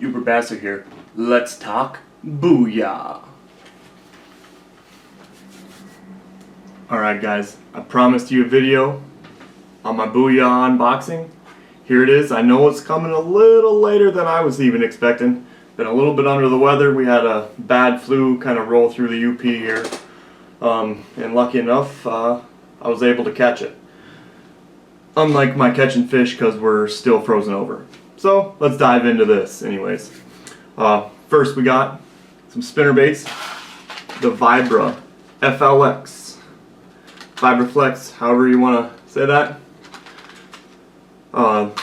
Yooper Bastard here. Let's talk Booyah. Alright guys, I promised you a video on my Booyah unboxing. Here it is. I know it's coming a little later than I was even expecting. Been a little bit under the weather. We had a bad flu kind of roll through the UP here. And lucky enough, I was able to catch it. Unlike my catching fish, because we're still frozen over. So let's dive into this anyways. First we got some spinnerbaits. The Vibra FLX. Vibraflex, however you want to say that.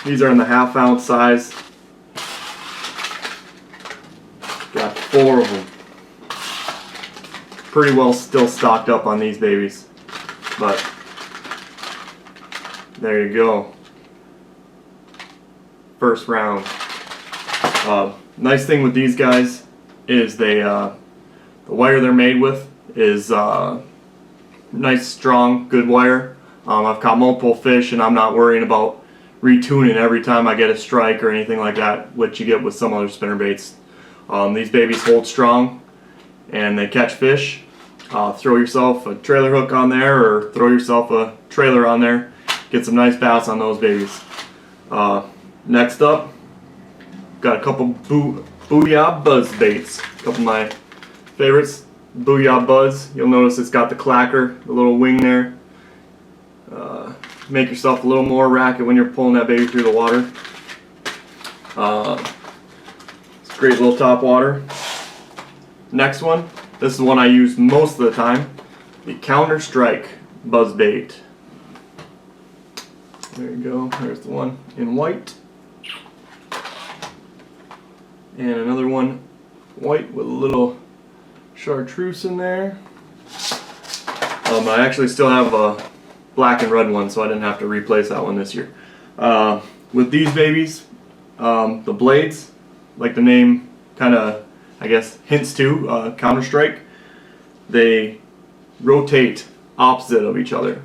These are in the 1/2 ounce size. Got 4 of them. Pretty well still stocked up on these babies. But there you go. First round. Nice thing with these guys is they the wire they're made with is nice, strong, good wire. I've caught multiple fish and I'm not worrying about retuning every time I get a strike or anything like that, which you get with some other spinnerbaits. These babies hold strong and they catch fish. Throw yourself a trailer hook on there or throw yourself a trailer on there. Get some nice bass on those babies. Next up, got a couple Booyah Buzzbaits. A couple of my favorites. Booyah Buzz. You'll notice it's got the clacker, the little wing there. Make yourself a little more racket when you're pulling that baby through the water. It's a great little top water. Next one, this is the one I use most of the time. The Counter-Strike Buzzbait. There you go. There's the one in white. And another one white with a little chartreuse in there. I actually still have a black and red one, so I didn't have to replace that one this year. With these babies, the blades, like the name kind of, I guess, hints to, Counter-Strike, they rotate opposite of each other.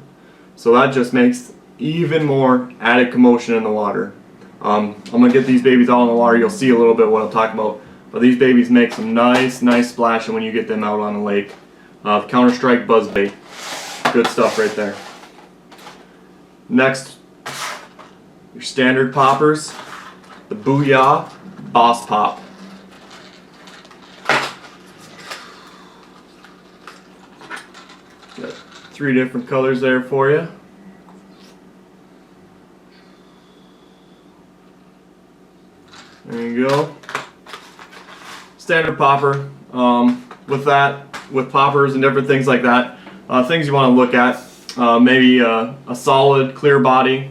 So that just makes even more added commotion in the water. I'm going to get these babies all in the water. You'll see a little bit what I'm talking about. But these babies make some nice splashing when you get them out on the lake. Counter-Strike Buzzbait. Good stuff right there. Next, your standard poppers. The Booyah Boss Pop. Got 3 different colors there for you. There you go. Standard popper. With poppers and different things like that, things you want to look at. Maybe a solid, clear body,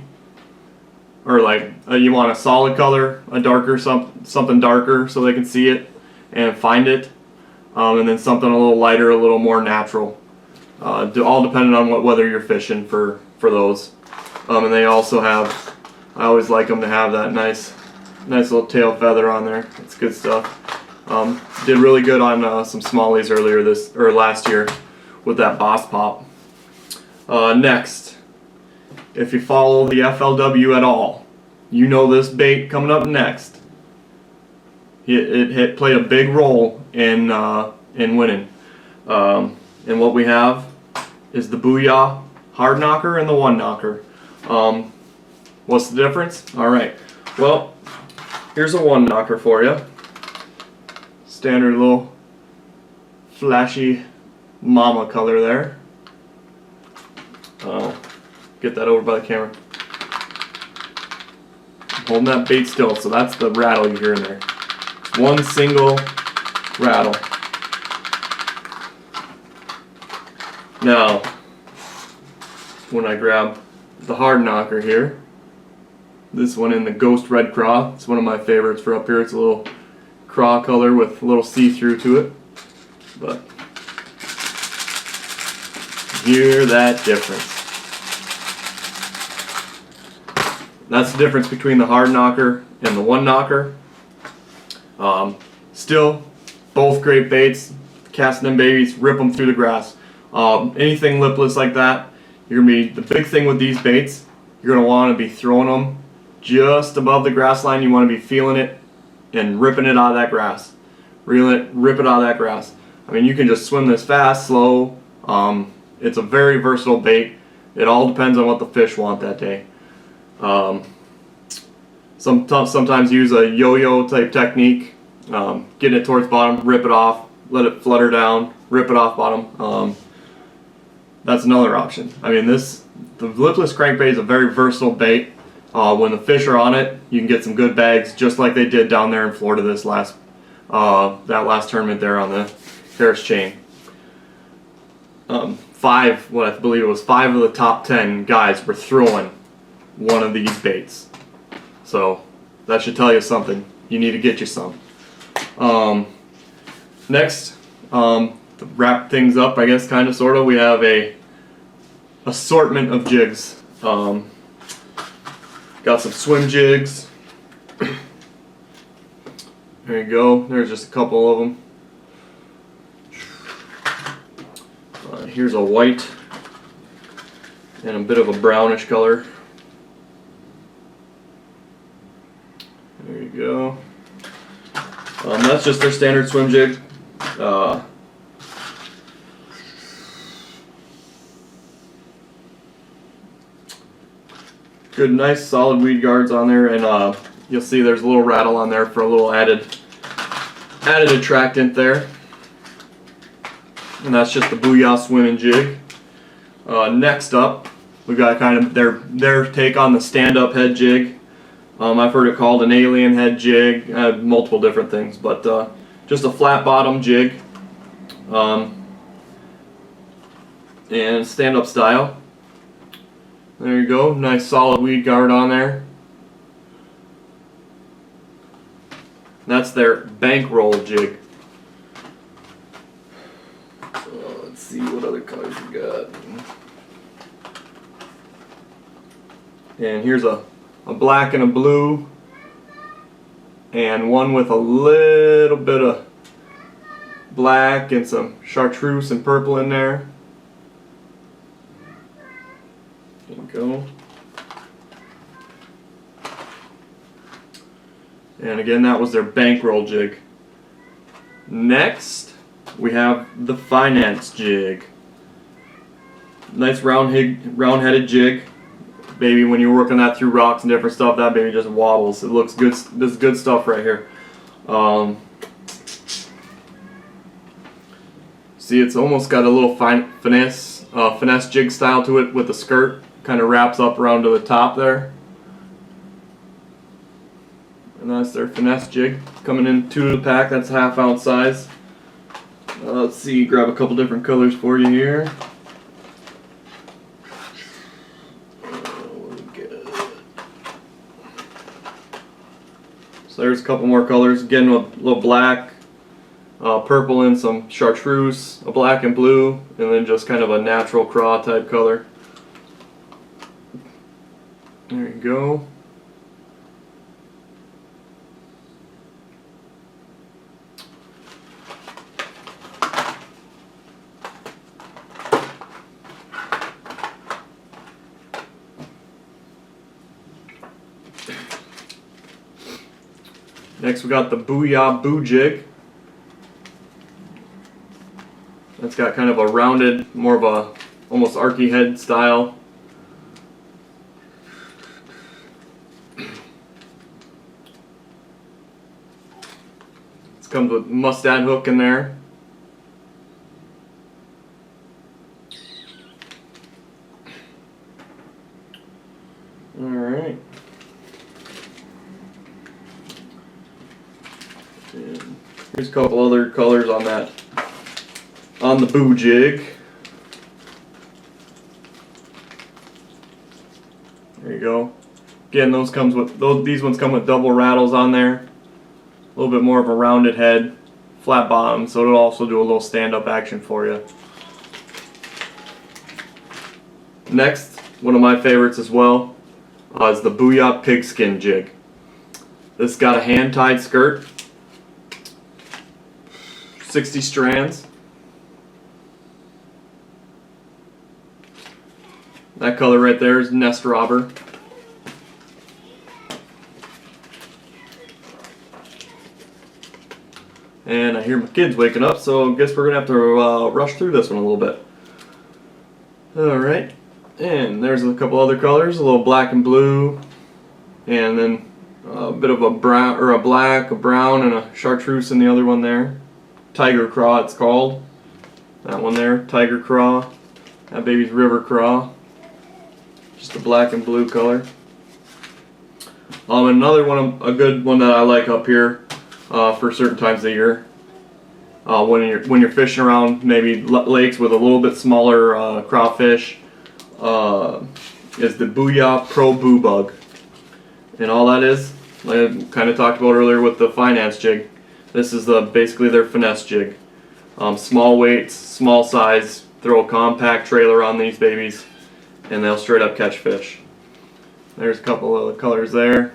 or like you want a solid color, a darker something darker so they can see it and find it, and then something a little lighter, a little more natural. All depending on whether you're fishing for those. And they also have. I always like them to have that nice little tail feather on there. It's good stuff. Did really good on some smallies last year with that Boss Pop. Next, if you follow the FLW at all, you know this bait coming up next. It played a big role in winning. And what we have is the Booyah Hard Knocker and the One Knocker. What's the difference? All right. Well, here's a One Knocker for you. Standard little flashy mama color there. Get that over by the camera. I'm holding that bait still, so that's the rattle you hear in there. One single rattle. Now, when I grab the hard knocker here, this one in the Ghost Red Craw, it's one of my favorites for up here. It's a little craw color with a little see-through to it, but hear that difference. That's the difference between the hard knocker and the one knocker. Still, both great baits. Casting them babies, rip them through the grass. Anything lipless like that, you're gonna be, the big thing with these baits, you're gonna want to be throwing them just above the grass line. You want to be feeling it and ripping it out of that grass. Reel it, rip it out of that grass. I mean, you can just swim this fast, slow. It's a very versatile bait. It all depends on what the fish want that day. Sometimes use a yo-yo type technique. Get it towards bottom, rip it off, let it flutter down, rip it off bottom. That's another option. I mean, the lipless crankbait is a very versatile bait. When the fish are on it, you can get some good bags, just like they did down there in Florida this last tournament there on the Harris chain. I believe it was 5 of the top 10 guys were throwing one of these baits. So that should tell you something. You need to get you some. Next, to wrap things up, I guess, kind of, sort of, we have a assortment of jigs. Got some swim jigs. There you go. There's just a couple of them. Here's a white and a bit of a brownish color. There you go. That's just their standard swim jig. Good, nice, solid weed guards on there, and you'll see there's a little rattle on there for a little added attractant there. And that's just the Booyah swimming jig. Next up, we've got kind of their take on the stand-up head jig. I've heard it called an alien head jig, multiple different things, but just a flat bottom jig, and stand-up style. There you go, nice solid weed guard on there. That's their bankroll jig. Let's see what other colors we got. And here's a black and a blue, and one with a little bit of black and some chartreuse and purple in there. There you go. And again, that was their bankroll jig. Next, we have the finance jig. Nice round-headed jig. Baby, when you're working that through rocks and different stuff, that baby just wobbles. It looks good. This is good stuff right here. See, it's almost got a little finesse jig style to it with the skirt. Kind of wraps up around to the top there. And that's their finesse jig. Coming in 2 to the pack, that's ½ ounce size. Let's see, grab a couple different colors for you here. So there's a couple more colors. Again, a little black, purple, and some chartreuse, a black and blue, and then just kind of a natural craw type color. There you go. Next we got the Booyah Abu jig. That's got kind of a rounded, more of a almost archy head style. It comes with mustad hook in there. Alright. Here's a couple other colors on that, on the Boo jig. Again, these ones come with double rattles on there. A little bit more of a rounded head, flat bottom, so it'll also do a little stand-up action for you. Next, one of my favorites as well is the Booyah pigskin jig. This got a hand-tied skirt, 60 strands. That color right there is Nest Robber. And I hear my kids waking up, so I guess we're gonna have to rush through this one a little bit. Alright, and there's a couple other colors, a little black and blue, and then a bit of a brown, or a black, a brown, and a chartreuse in the other one there. Tiger Craw it's called. That one there, Tiger Craw. That baby's River Craw. Just a black and blue color. Another one, a good one that I like up here for certain times of the year. When you're fishing around maybe lakes with a little bit smaller crawfish, is the Booyah Pro Boo Bug. And all that is, like I kind of talked about earlier with the finance jig, this is basically their finesse jig. Small weights, small size, throw a compact trailer on these babies, and they'll straight up catch fish. There's a couple of colors there.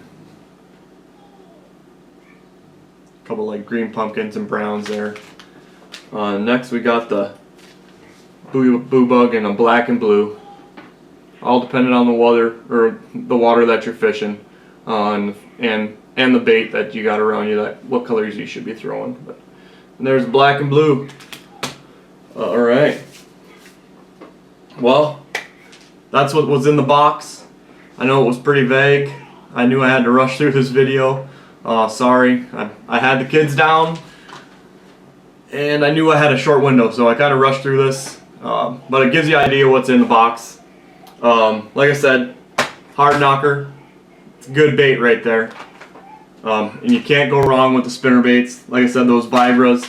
A couple like green pumpkins and browns there. Next we got the Boo Bug in a black and blue. All dependent on the water that you're fishing, and the bait that you got around you, what colors you should be throwing. And there's black and blue. All right. Well, that's what was in the box. I know it was pretty vague. I knew I had to rush through this video. Sorry, I had the kids down, and I knew I had a short window, so I kind of rushed through this. But it gives you an idea what's in the box. Like I said, hard knocker. It's good bait right there. And you can't go wrong with the spinner baits. Like I said, those vibras,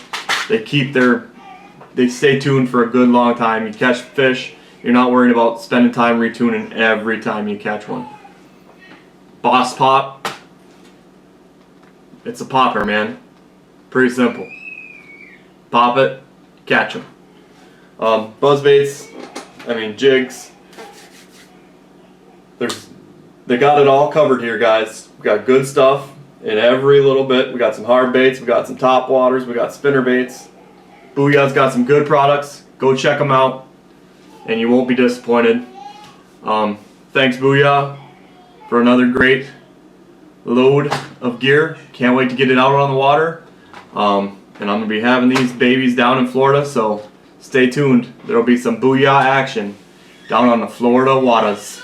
they stay tuned for a good long time. You catch fish, you're not worried about spending time retuning every time you catch one. Boss Pop, it's a popper, man. Pretty simple. Pop it, catch them. Buzzbaits, jigs. They got it all covered here, guys. We got good stuff in every little bit. We got some hard baits, we got some top waters, we got spinner baits. Booyah's got some good products. Go check them out, and you won't be disappointed. Thanks, Booyah, for another great load of gear. Can't wait to get it out on the water. And I'm going to be having these babies down in Florida, so stay tuned. There will be some Booyah action down on the Florida waters.